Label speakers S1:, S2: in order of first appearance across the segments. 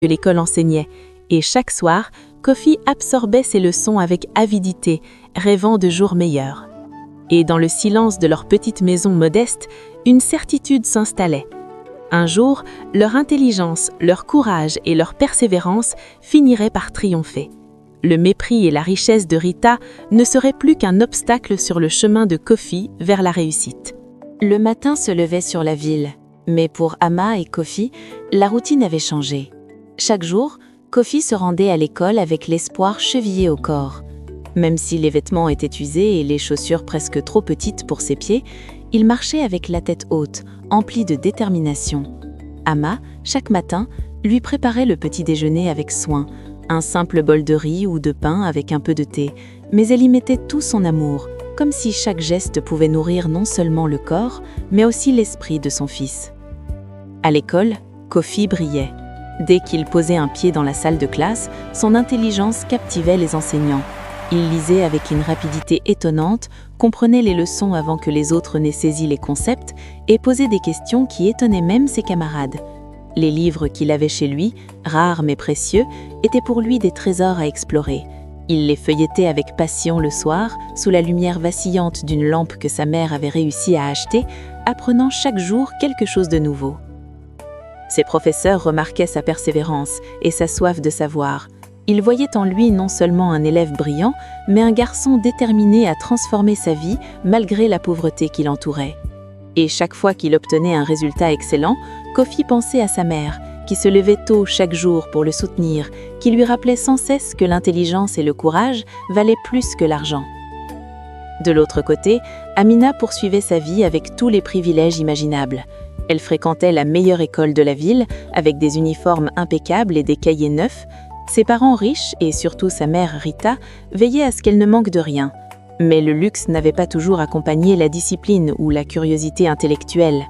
S1: que l'école enseignait, et chaque soir, Kofi absorbait ses leçons avec avidité, rêvant de jours meilleurs. Et dans le silence de leur petite maison modeste, une certitude s'installait. Un jour, leur intelligence, leur courage et leur persévérance finiraient par triompher. Le mépris et la richesse de Rita ne seraient plus qu'un obstacle sur le chemin de Kofi vers la réussite.
S2: Le matin se levait sur la ville, mais pour Ama et Kofi, la routine avait changé. Chaque jour, Kofi se rendait à l'école avec l'espoir chevillé au corps. Même si les vêtements étaient usés et les chaussures presque trop petites pour ses pieds, il marchait avec la tête haute, empli de détermination. Ama, chaque matin, lui préparait le petit déjeuner avec soin, un simple bol de riz ou de pain avec un peu de thé, mais elle y mettait tout son amour, comme si chaque geste pouvait nourrir non seulement le corps, mais aussi l'esprit de son fils. À l'école, Kofi brillait. Dès qu'il posait un pied dans la salle de classe, son intelligence captivait les enseignants. Il lisait avec une rapidité étonnante, comprenait les leçons avant que les autres n'aient saisi les concepts et posait des questions qui étonnaient même ses camarades. Les livres qu'il avait chez lui, rares mais précieux, étaient pour lui des trésors à explorer. Il les feuilletait avec passion le soir, sous la lumière vacillante d'une lampe que sa mère avait réussi à acheter, apprenant chaque jour quelque chose de nouveau. Ses professeurs remarquaient sa persévérance et sa soif de savoir. Ils voyaient en lui non seulement un élève brillant, mais un garçon déterminé à transformer sa vie malgré la pauvreté qui l'entourait. Et chaque fois qu'il obtenait un résultat excellent, Kofi pensait à sa mère, qui se levait tôt chaque jour pour le soutenir, qui lui rappelait sans cesse que l'intelligence et le courage valaient plus que l'argent. De l'autre côté, Amina poursuivait sa vie avec tous les privilèges imaginables. Elle fréquentait la meilleure école de la ville, avec des uniformes impeccables et des cahiers neufs. Ses parents riches, et surtout sa mère Rita, veillaient à ce qu'elle ne manque de rien. Mais le luxe n'avait pas toujours accompagné la discipline ou la curiosité intellectuelle.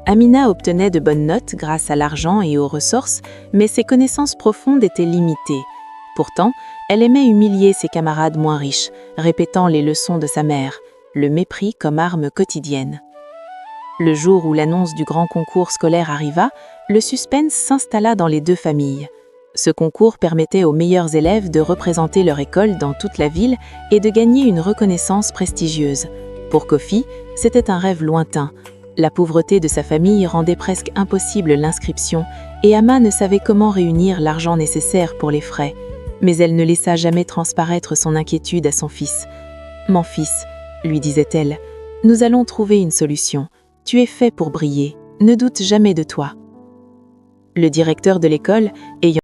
S2: Amina obtenait de bonnes notes grâce à l'argent et aux ressources, mais ses connaissances profondes étaient limitées. Pourtant, elle aimait humilier ses camarades moins riches, répétant les leçons de sa mère, le mépris comme arme quotidienne. Le jour où l'annonce du grand concours scolaire arriva, le suspense s'installa dans les deux familles. Ce concours permettait aux meilleurs élèves de représenter leur école dans toute la ville et de gagner une reconnaissance prestigieuse. Pour Kofi, c'était un rêve lointain. La pauvreté de sa famille rendait presque impossible l'inscription et Ama ne savait comment réunir l'argent nécessaire pour les frais. Mais elle ne laissa jamais transparaître son inquiétude à son fils. « Mon fils, » lui disait-elle, « nous allons trouver une solution. Tu es fait pour briller, ne doute jamais de toi. » Le directeur de l'école, ayant